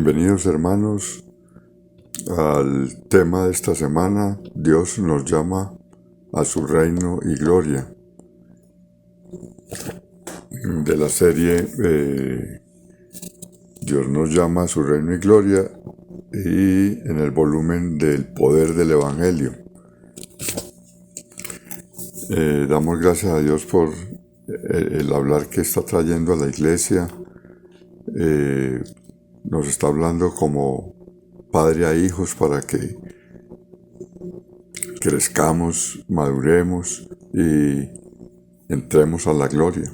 Bienvenidos hermanos al tema de esta semana. Dios nos llama a su reino y gloria, de la serie Dios nos llama a su reino y gloria, y en el volumen del poder del Evangelio. Damos gracias a Dios por el hablar que está trayendo a la iglesia. Nos está hablando como padre a hijos para que crezcamos, maduremos y entremos a la gloria.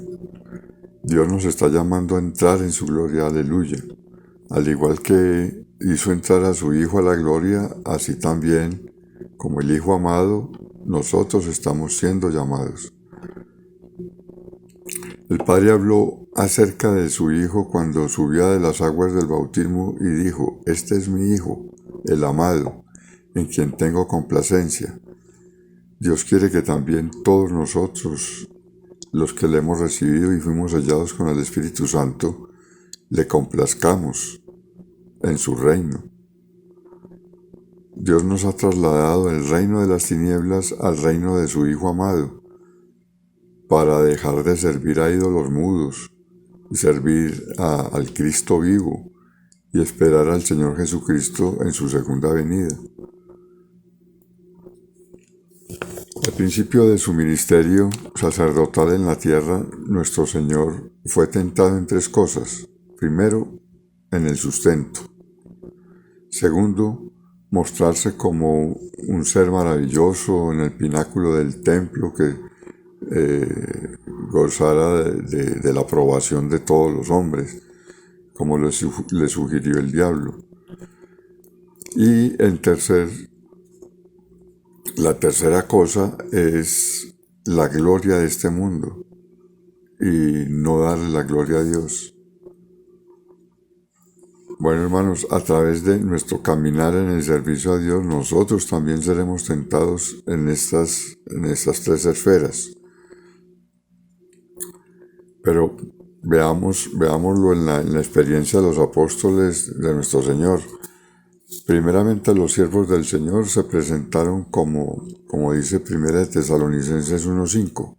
Dios nos está llamando a entrar en su gloria, aleluya. Al igual que hizo entrar a su Hijo a la gloria, así también, como el Hijo amado, nosotros estamos siendo llamados. El Padre habló acerca de su Hijo cuando subía de las aguas del bautismo y dijo: "Este es mi Hijo, el amado, en quien tengo complacencia". Dios quiere que también todos nosotros, los que le hemos recibido y fuimos sellados con el Espíritu Santo, le complazcamos en su reino. Dios nos ha trasladado del reino de las tinieblas al reino de su Hijo amado, para dejar de servir a ídolos mudos y servir al Cristo vivo y esperar al Señor Jesucristo en su segunda venida. Al principio de su ministerio sacerdotal en la tierra, nuestro Señor fue tentado en tres cosas. Primero, en el sustento. Segundo, mostrarse como un ser maravilloso en el pináculo del templo que gozara de la aprobación de todos los hombres, como le sugirió el diablo. Y la tercera cosa es la gloria de este mundo y no darle la gloria a Dios. Bueno, hermanos, a través de nuestro caminar en el servicio a Dios, nosotros también seremos tentados en estas tres esferas. Pero veámoslo en la experiencia de los apóstoles de nuestro Señor. Primeramente, los siervos del Señor se presentaron como dice 1 Tesalonicenses 1:5.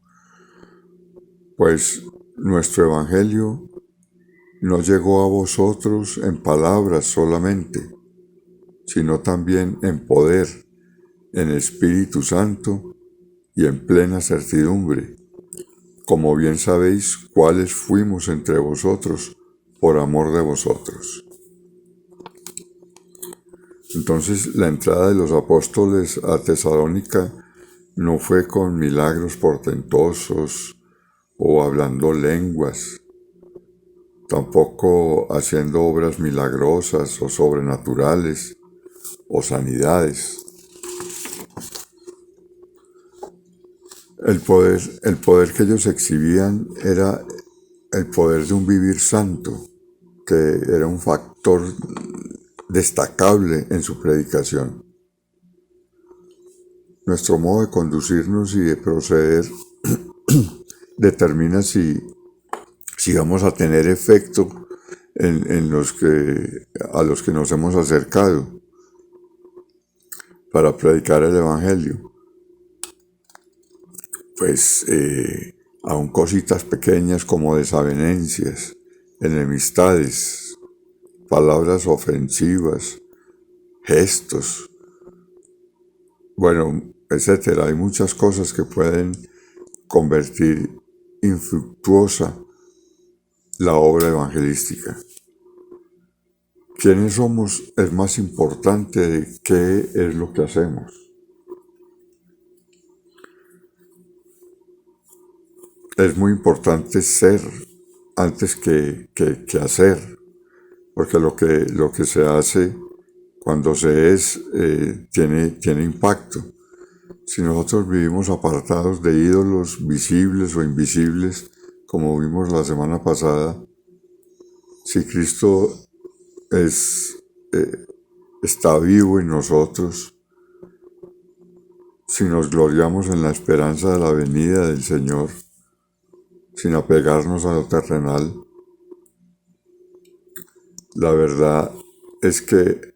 Pues nuestro Evangelio no llegó a vosotros en palabras solamente, sino también en poder, en Espíritu Santo y en plena certidumbre, como bien sabéis cuáles fuimos entre vosotros por amor de vosotros. Entonces, la entrada de los apóstoles a Tesalónica no fue con milagros portentosos o hablando lenguas, tampoco haciendo obras milagrosas o sobrenaturales o sanidades. El poder que ellos exhibían era el poder de un vivir santo, que era un factor destacable en su predicación. Nuestro modo de conducirnos y de proceder determina si vamos a tener efecto a los que nos hemos acercado para predicar el Evangelio. Pues aun cositas pequeñas como desavenencias, enemistades, palabras ofensivas, gestos, bueno, etcétera. Hay muchas cosas que pueden convertir infructuosa la obra evangelística. ¿Quiénes somos? Es más importante de qué es lo que hacemos. Es muy importante ser antes que hacer, porque lo que se hace cuando se es tiene impacto. Si nosotros vivimos apartados de ídolos visibles o invisibles, como vimos la semana pasada, si Cristo está vivo en nosotros, si nos gloriamos en la esperanza de la venida del Señor, sin apegarnos a lo terrenal, la verdad es que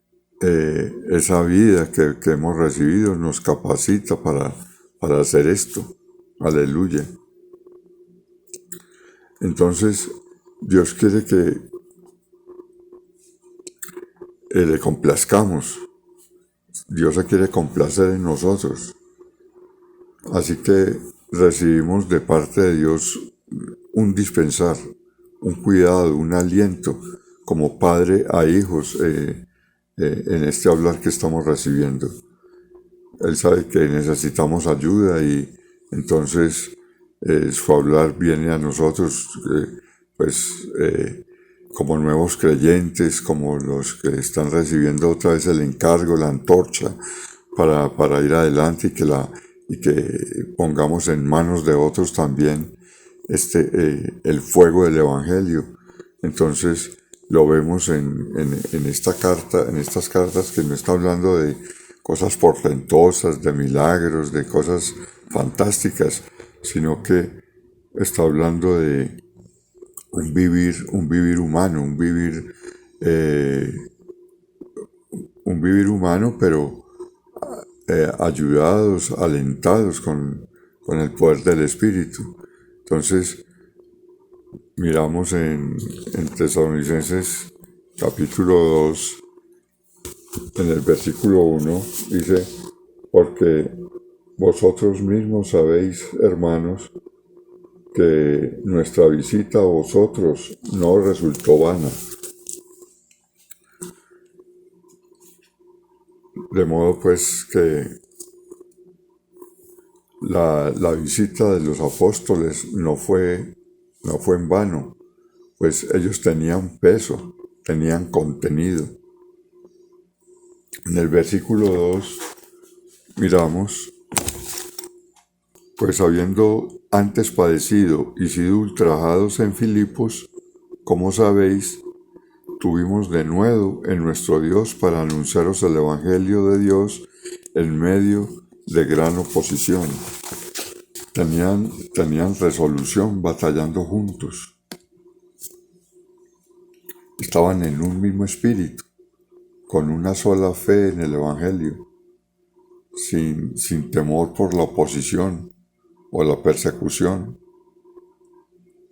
esa vida que hemos recibido nos capacita para hacer esto. Aleluya. Entonces, Dios quiere que le complazcamos. Dios se quiere complacer en nosotros. Así que recibimos de parte de Dios un dispensar, un cuidado, un aliento, como padre a hijos en este hablar que estamos recibiendo. Él sabe que necesitamos ayuda y entonces su hablar viene a nosotros como nuevos creyentes, como los que están recibiendo otra vez el encargo, la antorcha para ir adelante y que pongamos en manos de otros también el fuego del Evangelio. Entonces lo vemos en esta carta, en estas cartas que no está hablando de cosas portentosas, de milagros, de cosas fantásticas, sino que está hablando de un vivir humano, un vivir humano, pero ayudados, alentados con el poder del Espíritu. Entonces, miramos en Tesalonicenses capítulo 2, en el versículo 1, dice, porque vosotros mismos sabéis, hermanos, que nuestra visita a vosotros no resultó vana. De modo pues que la visita de los apóstoles no fue en vano, pues ellos tenían peso, tenían contenido. En el versículo 2 miramos, pues habiendo antes padecido y sido ultrajados en Filipos, como sabéis, tuvimos denuedo en nuestro Dios para anunciaros el Evangelio de Dios en medio de gran oposición. Tenían resolución batallando juntos. Estaban en un mismo espíritu, con una sola fe en el Evangelio, sin temor por la oposición o la persecución.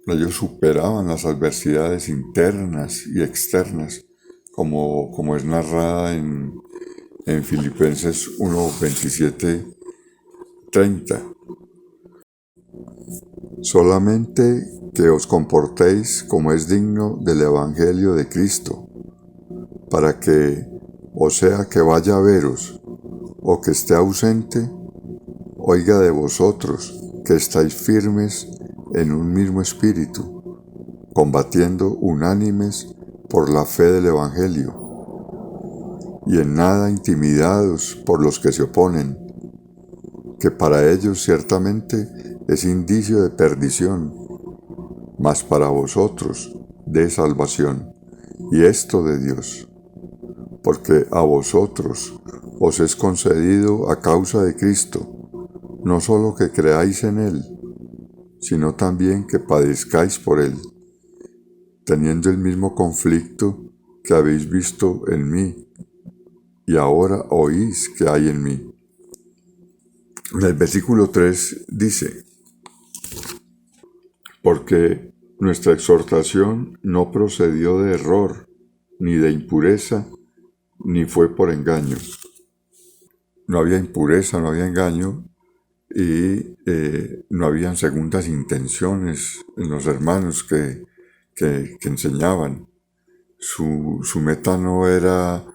Ellos superaban las adversidades internas y externas, como es narrada en Filipenses 1, 27, 30. Solamente que os comportéis como es digno del Evangelio de Cristo, para que, o sea que vaya a veros, o que esté ausente, oiga de vosotros que estáis firmes en un mismo espíritu, combatiendo unánimes por la fe del Evangelio, y en nada intimidados por los que se oponen, que para ellos ciertamente es indicio de perdición, mas para vosotros de salvación, y esto de Dios, porque a vosotros os es concedido a causa de Cristo, no solo que creáis en Él, sino también que padezcáis por Él, teniendo el mismo conflicto que habéis visto en mí, y ahora oís que hay en mí. En el versículo 3 dice, porque nuestra exhortación no procedió de error, ni de impureza, ni fue por engaño. No había impureza, no había engaño, y no habían segundas intenciones en los hermanos que enseñaban. Su meta no era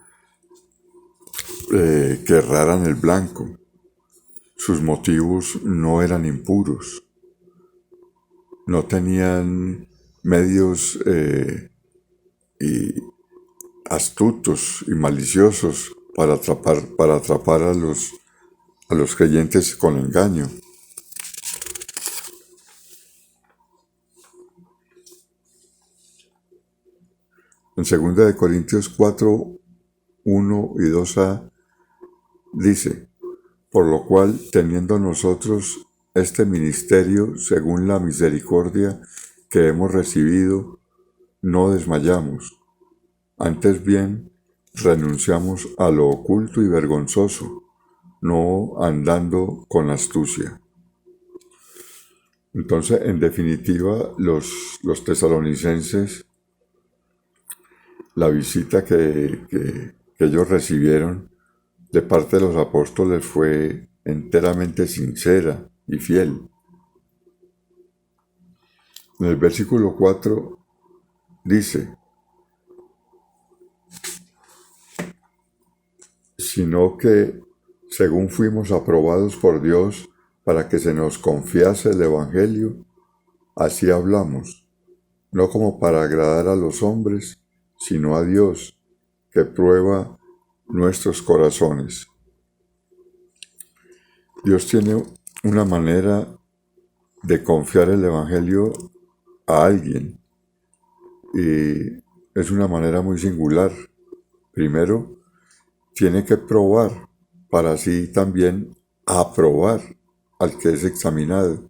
que erraran el blanco. Sus motivos no eran impuros. No tenían medios y astutos y maliciosos para atrapar a los creyentes con engaño. En 2 Corintios 4, 1 y 2a dice, por lo cual, teniendo nosotros este ministerio según la misericordia que hemos recibido, no desmayamos. Antes bien, renunciamos a lo oculto y vergonzoso, no andando con astucia. Entonces, en definitiva, los tesalonicenses, la visita que ellos recibieron de parte de los apóstoles fue enteramente sincera y fiel. En el versículo 4 dice, sino que según fuimos aprobados por Dios para que se nos confiase el Evangelio, así hablamos, no como para agradar a los hombres, sino a Dios, que prueba nuestros corazones. Dios tiene una manera de confiar el Evangelio a alguien y es una manera muy singular. Primero, tiene que probar para así también aprobar al que es examinado.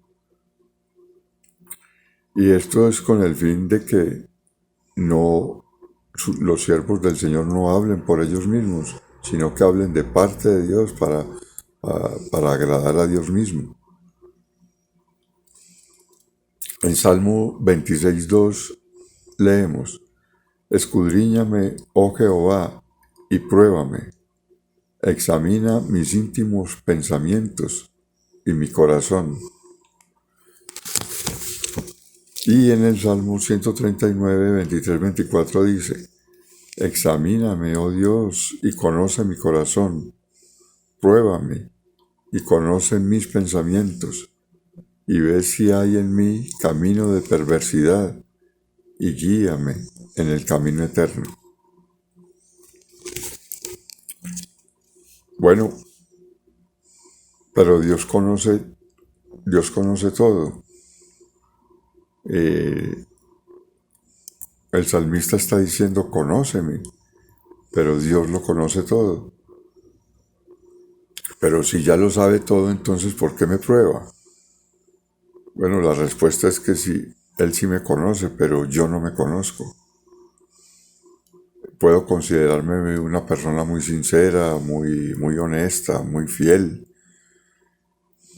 Y esto es con el fin de que los siervos del Señor no hablen por ellos mismos, sino que hablen de parte de Dios para agradar a Dios mismo. En Salmo 26:2 leemos, escudriñame, oh Jehová, y pruébame, examina mis íntimos pensamientos y mi corazón. Y en el Salmo 139, 23, 24 dice, examíname, oh Dios, y conoce mi corazón, pruébame y conoce mis pensamientos, y ve si hay en mí camino de perversidad, y guíame en el camino eterno. Bueno, pero Dios conoce todo. El salmista está diciendo, conóceme, pero Dios lo conoce todo. Pero si ya lo sabe todo, entonces ¿por qué me prueba? Bueno, la respuesta es que sí, Él sí me conoce, pero yo no me conozco. Puedo considerarme una persona muy sincera, muy honesta, muy fiel,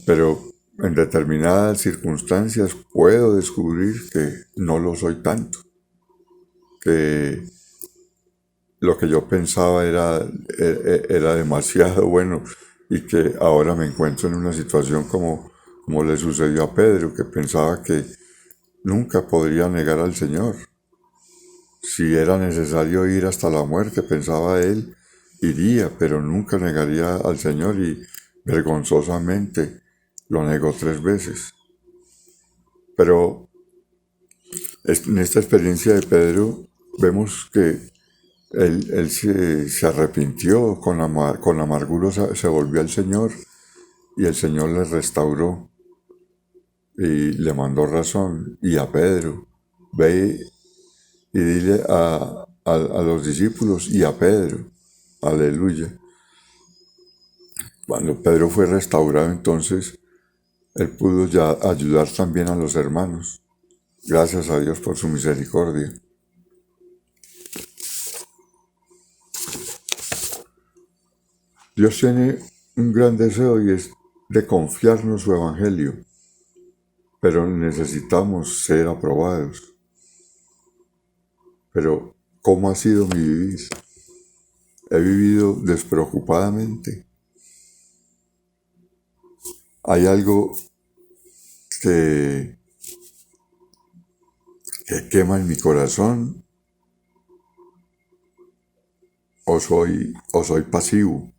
pero en determinadas circunstancias puedo descubrir que no lo soy tanto, que lo que yo pensaba era demasiado bueno y que ahora me encuentro en una situación como le sucedió a Pedro, que pensaba que nunca podría negar al Señor. Si era necesario ir hasta la muerte, pensaba él, iría, pero nunca negaría al Señor y vergonzosamente lo negó 3 veces. Pero en esta experiencia de Pedro vemos que él se arrepintió, con amargura se volvió al Señor y el Señor le restauró y le mandó razón. Y a Pedro, ve y dile a los discípulos y a Pedro, aleluya. Cuando Pedro fue restaurado, entonces él pudo ya ayudar también a los hermanos. Gracias a Dios por su misericordia. Dios tiene un gran deseo y es de confiarnos su evangelio, pero necesitamos ser aprobados. Pero, ¿cómo ha sido mi vivir? He vivido despreocupadamente. Hay algo que quema en mi corazón, o soy pasivo.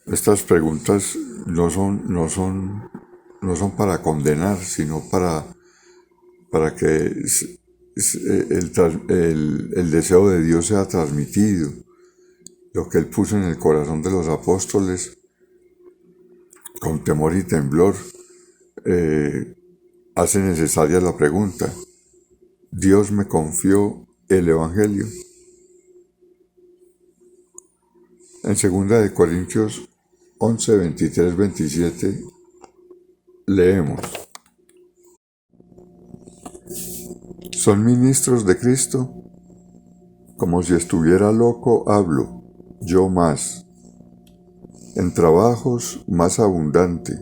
Estas preguntas no son para condenar, sino para que el deseo de Dios sea transmitido. Lo que Él puso en el corazón de los apóstoles, con temor y temblor, hace necesaria la pregunta. ¿Dios me confió el Evangelio? En 2 Corintios 11, 23, 27 leemos: ¿son ministros de Cristo? Como si estuviera loco hablo, yo más. En trabajos más abundante,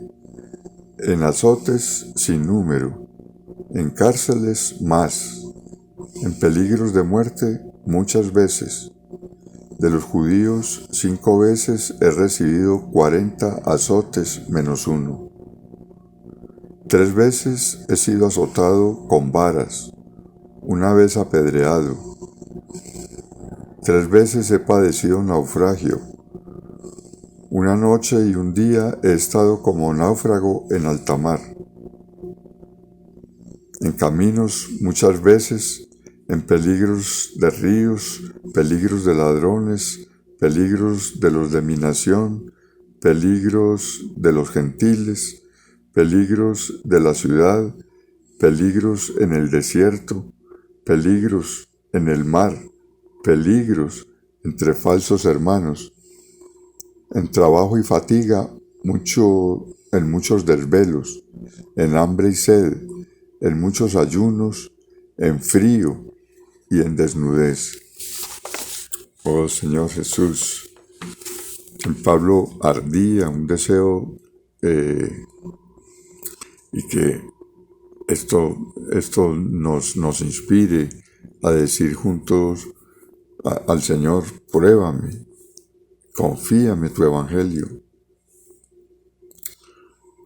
en azotes sin número, en cárceles más, en peligros de muerte muchas veces. De los judíos 5 veces he recibido 40 azotes menos uno. 3 veces he sido azotado con varas, una vez apedreado. 3 veces he padecido naufragio. Una noche y un día he estado como náufrago en alta mar. En caminos muchas veces, en peligros de ríos, peligros de ladrones, peligros de los de mi nación, peligros de los gentiles, peligros de la ciudad, peligros en el desierto, peligros en el mar, peligros entre falsos hermanos, en trabajo y fatiga, en muchos desvelos, en hambre y sed, en muchos ayunos, en frío y en desnudez. Oh Señor Jesús, en Pablo ardía un deseo y que esto nos inspire a decir juntos al Señor, pruébame, confíame tu evangelio.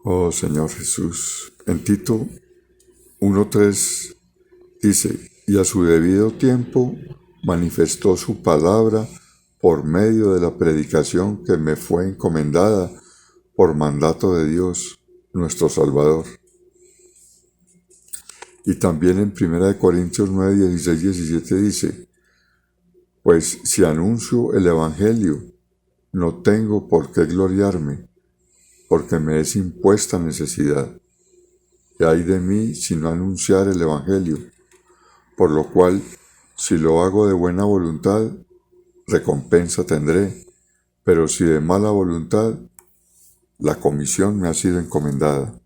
Oh Señor Jesús, en Tito 1:3 dice, y a su debido tiempo manifestó su palabra por medio de la predicación que me fue encomendada por mandato de Dios, nuestro Salvador. Y también en 1 Corintios 9, 16, 17 dice, pues si anuncio el Evangelio, no tengo por qué gloriarme, porque me es impuesta necesidad. Y ay de mí si no anunciar el Evangelio, por lo cual, si lo hago de buena voluntad, recompensa tendré, pero si de mala voluntad, la comisión me ha sido encomendada.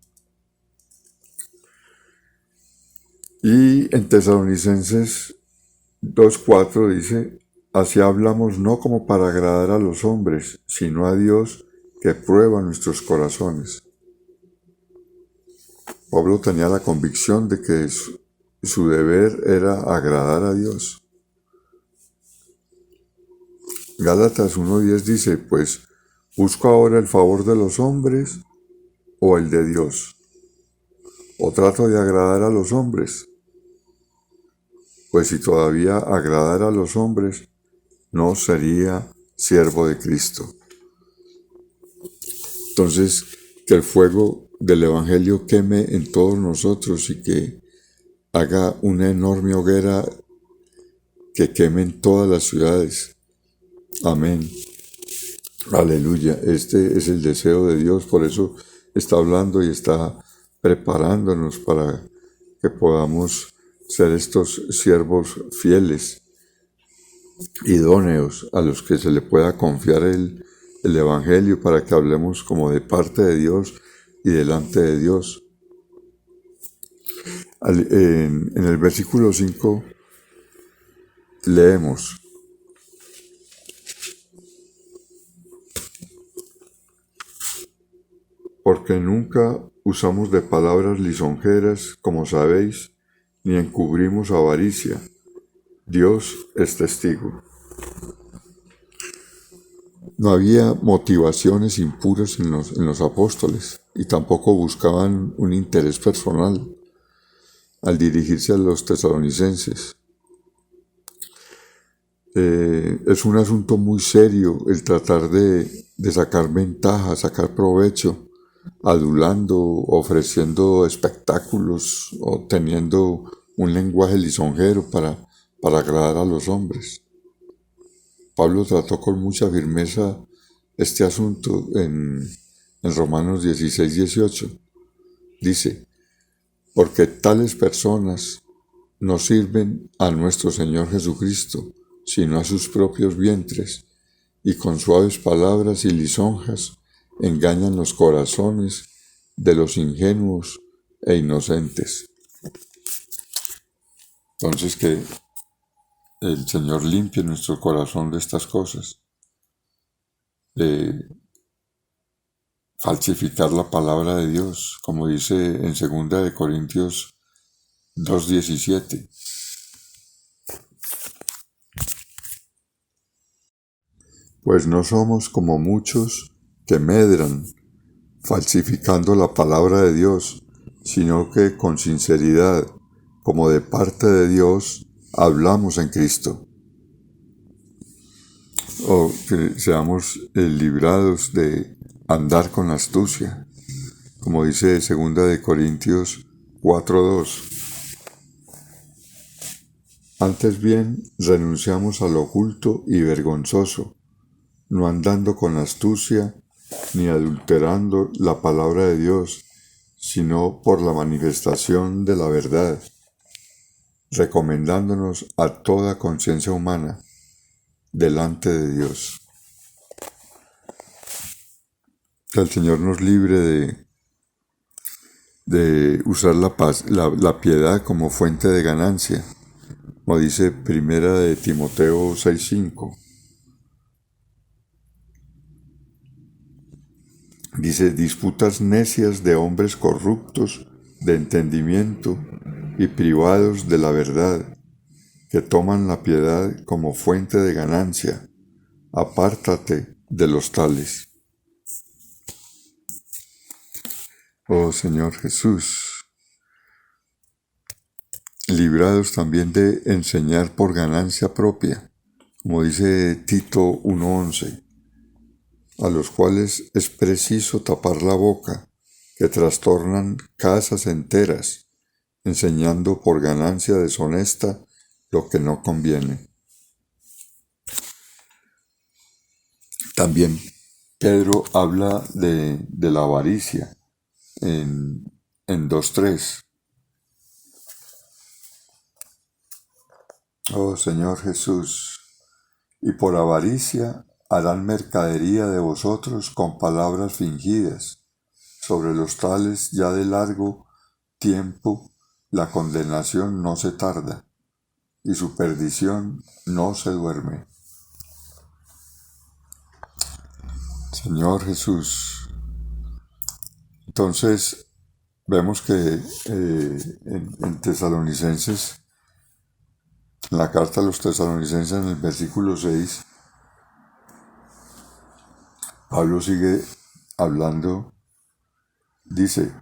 Y en Tesalonicenses 2:4 dice, así hablamos no como para agradar a los hombres, sino a Dios que prueba nuestros corazones. Pablo tenía la convicción de que su deber era agradar a Dios. Gálatas 1:10 dice, pues, ¿busco ahora el favor de los hombres o el de Dios? ¿O trato de agradar a los hombres? Pues si todavía agradara a los hombres, no sería siervo de Cristo. Entonces, que el fuego del Evangelio queme en todos nosotros y que haga una enorme hoguera que queme en todas las ciudades. Amén. Aleluya. Este es el deseo de Dios, por eso está hablando y está preparándonos para que podamos ser estos siervos fieles, idóneos, a los que se le pueda confiar el Evangelio para que hablemos como de parte de Dios y delante de Dios. En el versículo 5 leemos, porque nunca usamos de palabras lisonjeras, como sabéis, ni encubrimos avaricia. Dios es testigo. No había motivaciones impuras en los apóstoles y tampoco buscaban un interés personal al dirigirse a los tesalonicenses. Es un asunto muy serio el tratar de sacar ventaja, sacar provecho, adulando, ofreciendo espectáculos o teniendo un lenguaje lisonjero para agradar a los hombres. Pablo trató con mucha firmeza este asunto en Romanos 16, 18. Dice, porque tales personas no sirven a nuestro Señor Jesucristo, sino a sus propios vientres, y con suaves palabras y lisonjas engañan los corazones de los ingenuos e inocentes. Entonces que el Señor limpie nuestro corazón de estas cosas, de falsificar la palabra de Dios, como dice en 2 Corintios 2:17. Pues no somos como muchos que medran falsificando la palabra de Dios, sino que con sinceridad, como de parte de Dios, hablamos en Cristo. O que seamos librados de andar con astucia, como dice 2 Corintios 4:2. Antes bien, renunciamos a lo oculto y vergonzoso, no andando con astucia, ni adulterando la palabra de Dios, sino por la manifestación de la verdad, recomendándonos a toda conciencia humana delante de Dios. Que el Señor nos libre de usar la piedad como fuente de ganancia, como dice 1 Timoteo 6:5. Dice, disputas necias de hombres corruptos de entendimiento y privados de la verdad, que toman la piedad como fuente de ganancia. Apártate de los tales. Oh Señor Jesús, librados también de enseñar por ganancia propia, como dice Tito 1:11, a los cuales es preciso tapar la boca, que trastornan casas enteras, enseñando por ganancia deshonesta lo que no conviene. También Pedro habla de la avaricia en 2:3. Oh Señor Jesús, y por avaricia harán mercadería de vosotros con palabras fingidas. Sobre los tales ya de largo tiempo la condenación no se tarda, y su perdición no se duerme. Señor Jesús. Entonces, vemos que en Tesalonicenses, en la carta a los Tesalonicenses, en el versículo 6, Pablo sigue hablando, dice,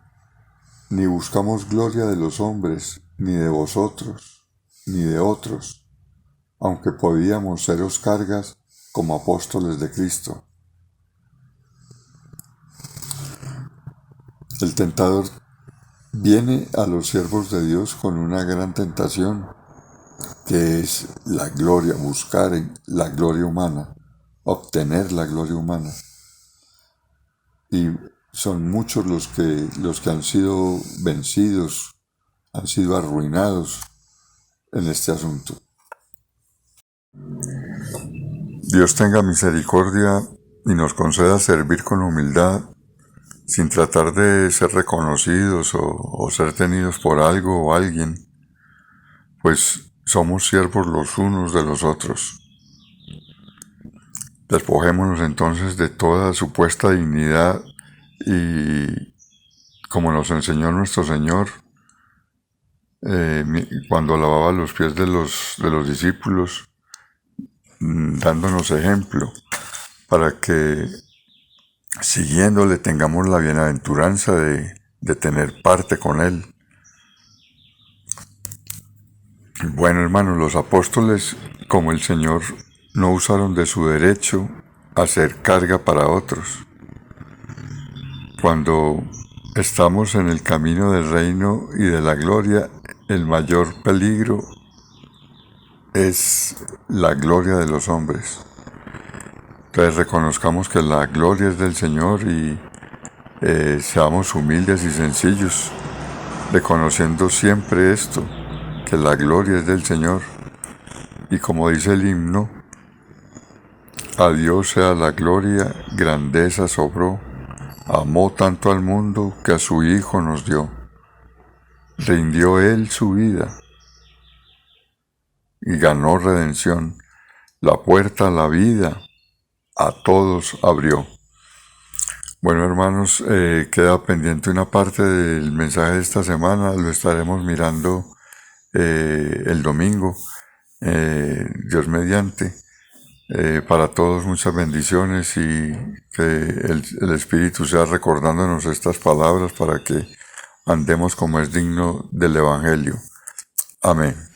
ni buscamos gloria de los hombres, ni de vosotros, ni de otros, aunque podíamos seros cargas como apóstoles de Cristo. El tentador viene a los siervos de Dios con una gran tentación, que es la gloria, buscar la gloria humana, obtener la gloria humana. Y son muchos los que han sido vencidos, han sido arruinados en este asunto. Dios tenga misericordia y nos conceda servir con humildad, sin tratar de ser reconocidos o ser tenidos por algo o alguien, pues somos siervos los unos de los otros. Despojémonos entonces de toda supuesta dignidad y, como nos enseñó nuestro Señor, cuando lavaba los pies de los discípulos, dándonos ejemplo para que siguiéndole tengamos la bienaventuranza de tener parte con Él. Bueno, hermanos, los apóstoles, como el Señor, no usaron de su derecho a ser carga para otros. Cuando estamos en el camino del reino y de la gloria, el mayor peligro es la gloria de los hombres. Entonces reconozcamos que la gloria es del Señor y seamos humildes y sencillos, reconociendo siempre esto, que la gloria es del Señor. Y como dice el himno, a Dios sea la gloria, grandeza sobró, amó tanto al mundo que a su Hijo nos dio. Rindió Él su vida y ganó redención. La puerta a la vida a todos abrió. Bueno, hermanos, queda pendiente una parte del mensaje de esta semana, lo estaremos mirando el domingo, Dios mediante. Para todos muchas bendiciones y que el Espíritu sea recordándonos estas palabras para que andemos como es digno del Evangelio. Amén.